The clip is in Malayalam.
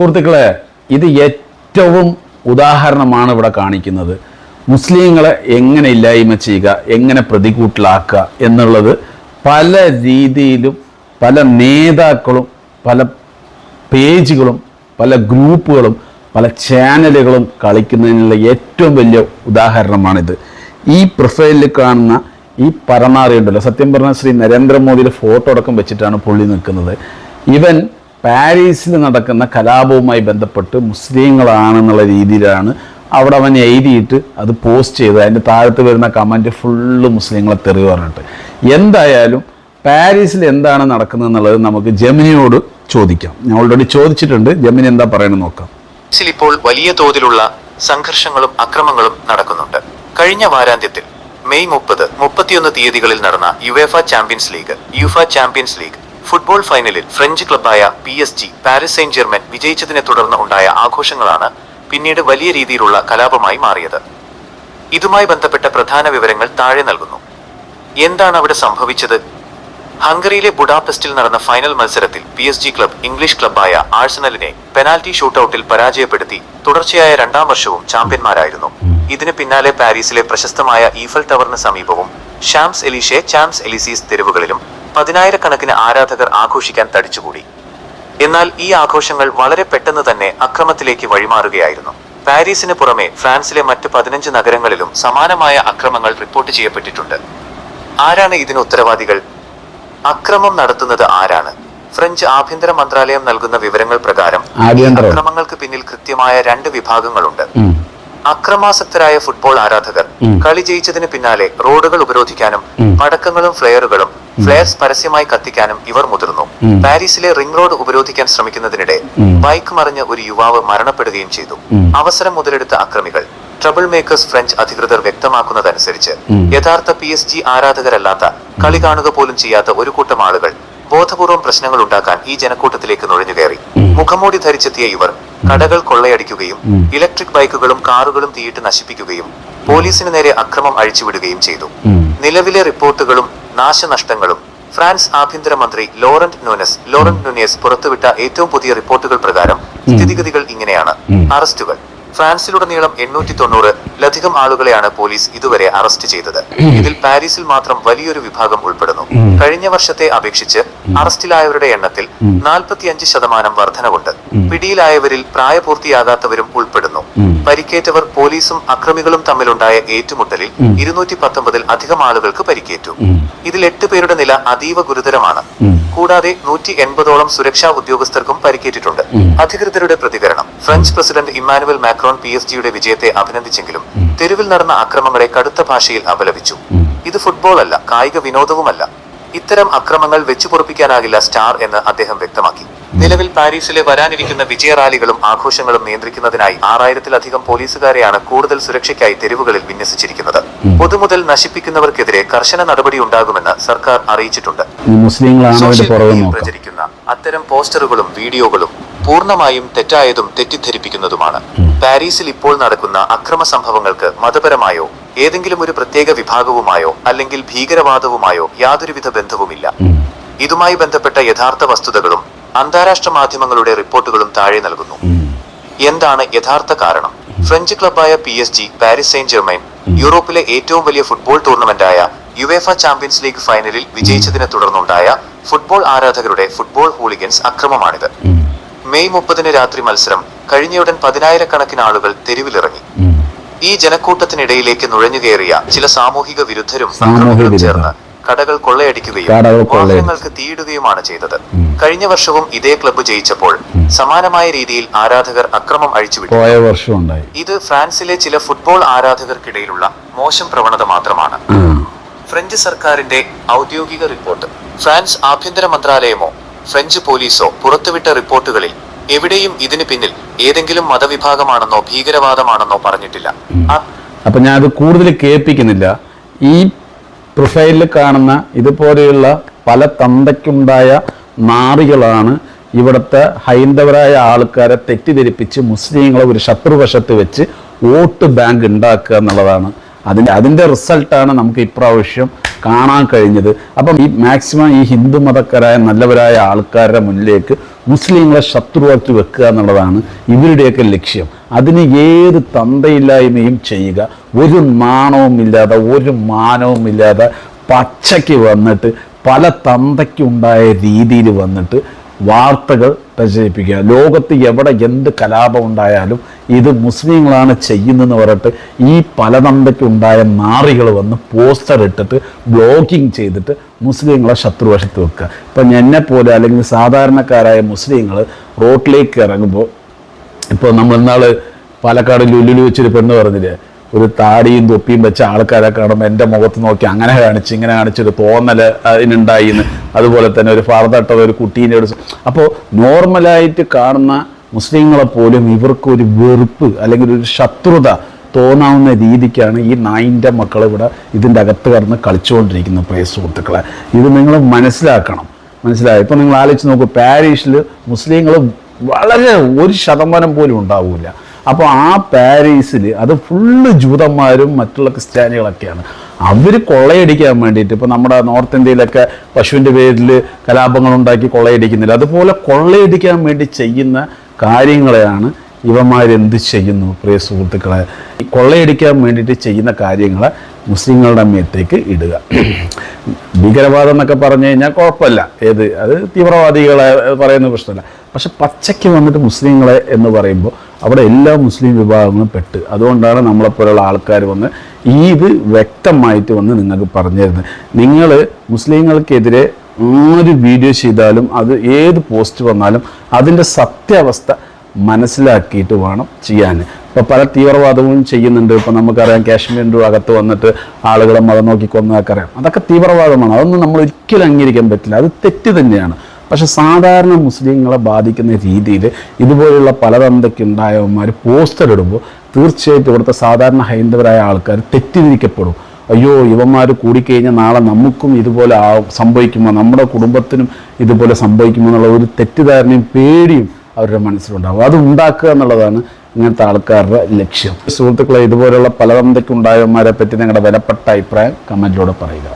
സുഹൃത്തുക്കളെ, ഇത് ഏറ്റവും ഉദാഹരണമാണ് ഇവിടെ കാണിക്കുന്നത്. മുസ്ലിങ്ങളെ എങ്ങനെ ഇല്ലായ്മ ചെയ്യുക, എങ്ങനെ പ്രതികൂട്ടിലാക്കുക എന്നുള്ളത് പല രീതിയിലും പല നേതാക്കളും പല പേജുകളും പല ഗ്രൂപ്പുകളും പല ചാനലുകളും കളിക്കുന്നതിനുള്ള ഏറ്റവും വലിയ ഉദാഹരണമാണിത്. ഈ പ്രൊഫൈലിൽ കാണുന്ന ഈ പരനാറിയുണ്ടല്ലോ, സത്യം പറഞ്ഞാൽ ശ്രീ നരേന്ദ്രമോദിയുടെ ഫോട്ടോ അടക്കം വെച്ചിട്ടാണ് പുള്ളി നിൽക്കുന്നത്. ഇവൻ പാരീസിൽ നടക്കുന്ന കലാപവുമായി ബന്ധപ്പെട്ട് മുസ്ലിങ്ങളാണെന്നുള്ള രീതിയിലാണ് അവിടെ അവൻ എഴുതിയിട്ട് അത് പോസ്റ്റ് ചെയ്ത് അതിൻ്റെ താഴത്ത് വരുന്ന കമൻറ്റ് ഫുള്ള് മുസ്ലിങ്ങളെ തെറി പറഞ്ഞിട്ട്. എന്തായാലും പാരീസിൽ എന്താണ് നടക്കുന്നത് എന്നുള്ളത് നമുക്ക് ജെമിനിയോട് ചോദിക്കാം. ഞാൻ ഓൾറെഡി ചോദിച്ചിട്ടുണ്ട്. ജെമിനി എന്താ പറയുന്നത് നോക്കാം. ഇപ്പോൾ വലിയ തോതിലുള്ള സംഘർഷങ്ങളും അക്രമങ്ങളും നടക്കുന്നുണ്ട്. കഴിഞ്ഞ വാരാന്ത്യത്തിൽ മെയ് 30, 31 തീയതികളിൽ നടന്ന യുവേഫ ചാമ്പ്യൻസ് ലീഗ് ഫുട്ബോൾ ഫൈനലിൽ ഫ്രഞ്ച് ക്ലബ്ബായ PSG പാരീസ് സെയിന്റ് ജെർമൻ വിജയിച്ചതിനെ തുടർന്ന് ഉണ്ടായ ആഘോഷങ്ങളാണ് പിന്നീട് വലിയ രീതിയിലുള്ള കലാപമായി മാറിയത്. ഇതുമായി ബന്ധപ്പെട്ട പ്രധാന വിവരങ്ങൾ താഴെ നൽകുന്നു. എന്താണ് അവിടെ സംഭവിച്ചത്? ഹംഗറിയിലെ ബുഡാപെസ്റ്റിൽ നടന്ന ഫൈനൽ മത്സരത്തിൽ PSG ക്ലബ് ഇംഗ്ലീഷ് ക്ലബ്ബായ ആഴ്സണലിനെ പെനാൽറ്റി ഷൂട്ടൌട്ടിൽ പരാജയപ്പെടുത്തി തുടർച്ചയായ 2ാം വർഷവും ചാമ്പ്യന്മാരായിരുന്നു. ഇതിന് പിന്നാലെ പാരീസിലെ പ്രശസ്തമായ ഈഫൽ ടവറിന് സമീപവും ചാംസ് എലീസീസ് തെരുവുകളിലും 10,000-കണക്കിന് ആരാധകർ ആഘോഷിക്കാൻ തടിച്ചുകൂടി. എന്നാൽ ഈ ആഘോഷങ്ങൾ വളരെ പെട്ടെന്ന് തന്നെ അക്രമത്തിലേക്ക് വഴിമാറുകയായിരുന്നു. പാരീസിന് പുറമെ ഫ്രാൻസിലെ മറ്റ് 15 നഗരങ്ങളിലും സമാനമായ അക്രമങ്ങൾ റിപ്പോർട്ട് ചെയ്യപ്പെട്ടിട്ടുണ്ട്. ആരാണ് ഇതിന് ഉത്തരവാദികൾ? അക്രമം നടത്തുന്നത് ആരാണ്? ഫ്രഞ്ച് ആഭ്യന്തര മന്ത്രാലയം നൽകുന്ന വിവരങ്ങൾ പ്രകാരം അക്രമങ്ങൾക്ക് പിന്നിൽ കൃത്യമായ 2 വിഭാഗങ്ങളുണ്ട്. അക്രമാസക്തരായ ഫുട്ബോൾ ആരാധകർ കളി ജയിച്ചതിന് പിന്നാലെ റോഡുകൾ ഉപരോധിക്കാനും പടക്കങ്ങളും ഫ്ലെയർസ് പരസ്യമായി കത്തിക്കാനും ഇവർ മുതിർന്നു. പാരീസിലെ റിംഗ് റോഡ് ഉപരോധിക്കാൻ ശ്രമിക്കുന്നതിനിടെ ബൈക്ക് മറിഞ്ഞ് ഒരു യുവാവ് മരണപ്പെടുകയും ചെയ്തു. അവസരം മുതലെടുത്ത അക്രമികൾ ട്രബിൾ മേക്കേഴ്സ് ഫ്രഞ്ച് അധികൃതർ വ്യക്തമാക്കുന്നതനുസരിച്ച് യഥാർത്ഥ PSG ആരാധകരല്ലാത്ത കളി കാണുക പോലും ചെയ്യാത്ത ഒരു കൂട്ടം ആളുകൾ ബോധപൂർവം പ്രശ്നങ്ങൾ ഉണ്ടാക്കാൻ ഈ ജനക്കൂട്ടത്തിലേക്ക് നുഴഞ്ഞുകയറി. മുഖംമൂടി ധരിച്ചെത്തിയ ഇവർ കടകൾ കൊള്ളയടിക്കുകയും ഇലക്ട്രിക് ബൈക്കുകളും കാറുകളും തീയിട്ട് നശിപ്പിക്കുകയും പോലീസിന് നേരെ അക്രമം അഴിച്ചുവിടുകയും ചെയ്തു. നിലവിലെ റിപ്പോർട്ടുകളും നാശനഷ്ടങ്ങളും ഫ്രാൻസ് ആഭ്യന്തരമന്ത്രി ലോറന്റ് നുനേസ് പുറത്തുവിട്ട ഏറ്റവും പുതിയ റിപ്പോർട്ടുകൾ പ്രകാരം സ്ഥിതിഗതികൾ ഇങ്ങനെയാണ്. അറസ്റ്റുകൾ: ഫ്രാൻസിലുടനീളം 890-ലധികം ആളുകളെയാണ് പോലീസ് ഇതുവരെ അറസ്റ്റ് ചെയ്തത്. ഇതിൽ പാരീസിൽ മാത്രം വലിയൊരു വിഭാഗം ഉൾപ്പെടുന്നു. കഴിഞ്ഞ വർഷത്തെ അപേക്ഷിച്ച് അറസ്റ്റിലായവരുടെ എണ്ണത്തിൽ 45% വർധനവുണ്ട്. പിടിയിലായവരിൽ പ്രായപൂർത്തിയാകാത്തവരും ഉൾപ്പെടുന്നു. പരിക്കേറ്റവർ: പോലീസും അക്രമികളും തമ്മിലുണ്ടായ ഏറ്റുമുട്ടലിൽ 219-ൽ അധികം ആളുകൾക്ക് പരിക്കേറ്റു. ഇതിൽ 8 പേരുടെ നില അതീവ ഗുരുതരമാണ്. കൂടാതെ 180ഓളം സുരക്ഷാ ഉദ്യോഗസ്ഥർക്കും പരിക്കേറ്റിട്ടുണ്ട്. അധികൃതരുടെ പ്രതികരണം: ഫ്രഞ്ച് പ്രസിഡന്റ് ഇമ്മാനുവൽ മാക്രോൺ PSG-യുടെ വിജയത്തെ അഭിനന്ദിച്ചെങ്കിലും തെരുവിൽ നടന്ന അക്രമങ്ങളെ കടുത്ത ഭാഷയിൽ അപലപിച്ചു. ഇത് ഫുട്ബോൾ അല്ല, കായിക വിനോദവുമല്ല. ഇത്തരം അക്രമങ്ങൾ വെച്ചുപൊറുപ്പിക്കാനാകില്ല സ്റ്റാർ എന്ന് അദ്ദേഹം വ്യക്തമാക്കി. നിലവിൽ പാരീസിലെ വരാനിരിക്കുന്ന വിജയ റാലികളും ആഘോഷങ്ങളും നിയന്ത്രിക്കുന്നതിനായി 6000-ലധികം പോലീസുകാരെയാണ് കൂടുതൽ സുരക്ഷയ്ക്കായി തെരുവുകളിൽ വിന്യസിച്ചിരിക്കുന്നത്. പൊതുമുതൽ നശിപ്പിക്കുന്നവർക്കെതിരെ കർശന നടപടി ഉണ്ടാകുമെന്ന് സർക്കാർ അറിയിച്ചിട്ടുണ്ട്. പ്രചരിക്കുന്ന അത്തരം പോസ്റ്ററുകളും വീഡിയോകളും പൂർണ്ണമായും തെറ്റായതും തെറ്റിദ്ധരിപ്പിക്കുന്നതുമാണ്. പാരീസിൽ ഇപ്പോൾ നടക്കുന്ന അക്രമ സംഭവങ്ങൾക്ക് മതപരമായോ ഏതെങ്കിലും ഒരു പ്രത്യേക വിഭാഗവുമായോ അല്ലെങ്കിൽ ഭീകരവാദവുമായോ യാതൊരുവിധ ബന്ധവുമില്ല. ഇതുമായി ബന്ധപ്പെട്ട യഥാർത്ഥ വസ്തുതകളും അന്താരാഷ്ട്ര മാധ്യമങ്ങളുടെ റിപ്പോർട്ടുകളും താഴെ നൽകുന്നു. എന്താണ് യഥാർത്ഥ കാരണം? ഫ്രഞ്ച് ക്ലബ്ബായ PSG പാരീസ് സെയിന്റ് ജെർമൻ യൂറോപ്പിലെ ഏറ്റവും വലിയ ഫുട്ബോൾ ടൂർണമെന്റായ യുവേഫ ചാമ്പ്യൻസ് ലീഗ് ഫൈനലിൽ വിജയിച്ചതിനെ തുടർന്നുണ്ടായ ഫുട്ബോൾ ആരാധകരുടെ ഫുട്ബോൾ ഹൂളിഗൻസ് അക്രമമാണിത്. മെയ് 30-ന് രാത്രി മത്സരം കഴിഞ്ഞയുടൻ 10,000-കണക്കിന് ആളുകൾ തെരുവിലിറങ്ങി. ഈ ജനക്കൂട്ടത്തിനിടയിലേക്ക് നുഴഞ്ഞുകയറിയ ചില സാമൂഹിക വിരുദ്ധരും അക്രമികളും ചേർന്ന് കടകൾ കൊള്ളയടിക്കുകയും വാഹനങ്ങൾക്ക് തീയിടുകയുമാണ് ചെയ്തത്. കഴിഞ്ഞ വർഷവും ഇതേ ക്ലബ്ബ് ജയിച്ചപ്പോൾ സമാനമായ രീതിയിൽ ആരാധകർ അക്രമം അഴിച്ചുവിട്ടു. ഇത് ഫ്രാൻസിലെ ചില ഫുട്ബോൾ ആരാധകർക്കിടയിലുള്ള മോശം പ്രവണത മാത്രമാണ്. ഫ്രഞ്ച് സർക്കാരിന്റെ ഔദ്യോഗിക റിപ്പോർട്ട്: ഫ്രാൻസ് ആഭ്യന്തര മന്ത്രാലയമോ ഫ്രഞ്ച് പോലീസോ പുറത്തുവിട്ട റിപ്പോർട്ടുകളിൽ എവിടെയും ഇതിന് പിന്നിൽ ഏതെങ്കിലും മതവിഭാഗമാണെന്നോ ഭീകരവാദമാണെന്നോ പറഞ്ഞിട്ടില്ല. അപ്പൊ ഞാൻ അത് കൂടുതൽ കേൾപ്പിക്കുന്നില്ല. ഈ പ്രൊഫൈലിൽ കാണുന്ന ഇതുപോലെയുള്ള പല തന്തയ്ക്കുണ്ടായ നാറികളാണ് ഇവിടുത്തെ ഹൈന്ദവരായ ആൾക്കാരെ തെറ്റിദ്ധരിപ്പിച്ച് മുസ്ലിങ്ങളെ ഒരു ശത്രുവശത്ത് വെച്ച് വോട്ട് ബാങ്ക് ഉണ്ടാക്കുക എന്നുള്ളതാണ്. അതിൻ്റെ റിസൾട്ടാണ് നമുക്ക് ഇപ്രാവശ്യം കാണാൻ കഴിഞ്ഞത്. അപ്പം ഈ മാക്സിമം ഈ ഹിന്ദു മതക്കാരായ നല്ലവരായ ആൾക്കാരുടെ മുന്നിലേക്ക് മുസ്ലിങ്ങളെ ശത്രുവാക്കി വെക്കുക എന്നുള്ളതാണ് ഇവരുടെയൊക്കെ ലക്ഷ്യം. അതിന് ഏത് തന്തയില്ലായ്മയും ചെയ്യുക, ഒരു നാണവുമില്ലാതെ ഒരു മാനവുമില്ലാതെ പച്ചയ്ക്ക് വന്നിട്ട് പല തന്തയ്ക്കുണ്ടായ രീതിയിൽ വന്നിട്ട് വാർത്തകൾ പ്രചരിപ്പിക്കുക. ലോകത്ത് എവിടെ എന്ത് കലാപം ഉണ്ടായാലും ഇത് മുസ്ലിങ്ങളാണ് ചെയ്യുന്നതെന്ന് പറഞ്ഞിട്ട് ഈ പലതന്തയ്ക്കുണ്ടായ നാറികൾ വന്ന് പോസ്റ്റർ ഇട്ടിട്ട് ബ്ലോഗിങ് ചെയ്തിട്ട് മുസ്ലിങ്ങളെ ശത്രുവശത്ത് വെക്കുക. ഇപ്പം എന്നെപ്പോലെ അല്ലെങ്കിൽ സാധാരണക്കാരായ മുസ്ലിങ്ങൾ റോട്ടിലേക്ക് ഇറങ്ങുമ്പോൾ, ഇപ്പോൾ നമ്മൾ ഇന്നാൾ പാലക്കാട് ലുലുലു വെച്ചൊരു പെണ്ണ് പറഞ്ഞില്ലേ, ഒരു താടിയും തൊപ്പിയും വെച്ച ആൾക്കാരെ കാണുമ്പോൾ എൻ്റെ മുഖത്ത് നോക്കി അങ്ങനെ കാണിച്ച് ഇങ്ങനെ കാണിച്ചൊരു തോന്നൽ അതിനുണ്ടായിന്ന്. അതുപോലെ തന്നെ ഒരു ഫർദട്ട ഒരു കുട്ടീൻ്റെ ഒരു അപ്പോൾ നോർമലായിട്ട് കാണുന്ന മുസ്ലിങ്ങളെ പോലും ഇവർക്കൊരു വെറുപ്പ് അല്ലെങ്കിൽ ഒരു ശത്രുത തോന്നാവുന്ന രീതിക്കാണ് ഈ നായിൻ്റെ മക്കൾ ഇവിടെ ഇതിൻ്റെ അകത്ത് കടന്ന് കളിച്ചുകൊണ്ടിരിക്കുന്ന പ്രിയ സുഹൃത്തുക്കളെ. ഇത് നിങ്ങൾ മനസ്സിലാക്കണം. മനസ്സിലായി? ഇപ്പോൾ നിങ്ങൾ ആലോചിച്ച് നോക്കൂ, പാരീസിൽ മുസ്ലിങ്ങൾ വളരെ 1% പോലും ഉണ്ടാവില്ല. അപ്പോൾ ആ പാരീസിൽ അത് ഫുള്ള് ജൂതന്മാരും മറ്റുള്ള ക്രിസ്ത്യാനികളൊക്കെയാണ്. അവർ കൊള്ളയടിക്കാൻ വേണ്ടിയിട്ട്, ഇപ്പോൾ നമ്മുടെ നോർത്ത് ഇന്ത്യയിലൊക്കെ പശുവിൻ്റെ പേരിൽ കലാപങ്ങളുണ്ടാക്കി കൊള്ളയടിക്കുന്നില്ല, അതുപോലെ കൊള്ളയടിക്കാൻ വേണ്ടി ചെയ്യുന്ന കാര്യങ്ങളെയാണ് ഇവന്മാരെന്ത് ചെയ്യുന്നു പ്രിയ സുഹൃത്തുക്കളെ. ഈ കൊള്ളയടിക്കാൻ വേണ്ടിയിട്ട് ചെയ്യുന്ന കാര്യങ്ങളെ മുസ്ലിങ്ങളുടെ മേത്തേക്ക് ഇടുക. ഭീകരവാദം എന്നൊക്കെ പറഞ്ഞു കഴിഞ്ഞാൽ കുഴപ്പമില്ല, അത് തീവ്രവാദികളെ പറയുന്ന പ്രശ്നമല്ല. പക്ഷെ പച്ചയ്ക്ക് വന്നിട്ട് മുസ്ലിങ്ങളെ എന്ന് പറയുമ്പോൾ അവിടെ എല്ലാ മുസ്ലിം വിഭാഗങ്ങളും പെട്ട്. അതുകൊണ്ടാണ് നമ്മളെപ്പോലുള്ള ആൾക്കാർ വന്ന് ഇത് വ്യക്തമായിട്ട് വന്ന് നിങ്ങൾക്ക് പറഞ്ഞു തരുന്നത്. നിങ്ങൾ മുസ്ലിങ്ങൾക്കെതിരെ ആര് വീഡിയോ ചെയ്താലും അത് ഏത് പോസ്റ്റ് വന്നാലും അതിൻ്റെ സത്യാവസ്ഥ മനസ്സിലാക്കിയിട്ട് വേണം ചെയ്യാൻ. ഇപ്പോൾ പല തീവ്രവാദവും ചെയ്യുന്നുണ്ട്. ഇപ്പോൾ നമുക്കറിയാം, കാശ്മീരിൻ്റെ അകത്ത് വന്നിട്ട് ആളുകളെ മതം നോക്കി കൊന്നതൊക്കെ അറിയാം. അതൊക്കെ തീവ്രവാദമാണ്. അതൊന്നും നമ്മൾ ഒരിക്കലും അംഗീകരിക്കാൻ പറ്റില്ല. അത് തെറ്റ് തന്നെയാണ്. പക്ഷെ സാധാരണ മുസ്ലിങ്ങളെ ബാധിക്കുന്ന രീതിയിൽ ഇതുപോലുള്ള പലതന്തയ്ക്കുണ്ടായവന്മാർ പോസ്റ്റർ ഇടുമ്പോൾ തീർച്ചയായിട്ടും ഇവിടുത്തെ സാധാരണ ഹൈന്ദവരായ ആൾക്കാർ തെറ്റിദ്ധരിക്കപ്പെടും. അയ്യോ, ഇവന്മാർ കൂടിക്കഴിഞ്ഞാൽ നാളെ നമുക്കും ഇതുപോലെ സംഭവിക്കുമോ, നമ്മുടെ കുടുംബത്തിനും ഇതുപോലെ സംഭവിക്കുമോ എന്നുള്ള ഒരു തെറ്റിദ്ധാരണയും പേടിയും അവരുടെ മനസ്സിലുണ്ടാകും. അത് ഉണ്ടാക്കുക എന്നുള്ളതാണ് ഇങ്ങനത്തെ ആൾക്കാരുടെ ലക്ഷ്യം. സുഹൃത്തുക്കളെ, ഇതുപോലുള്ള പലതന്തയ്ക്കുണ്ടായവന്മാരെ പറ്റി നിങ്ങളുടെ വിലപ്പെട്ട അഭിപ്രായം കമൻറ്റിലൂടെ പറയുക.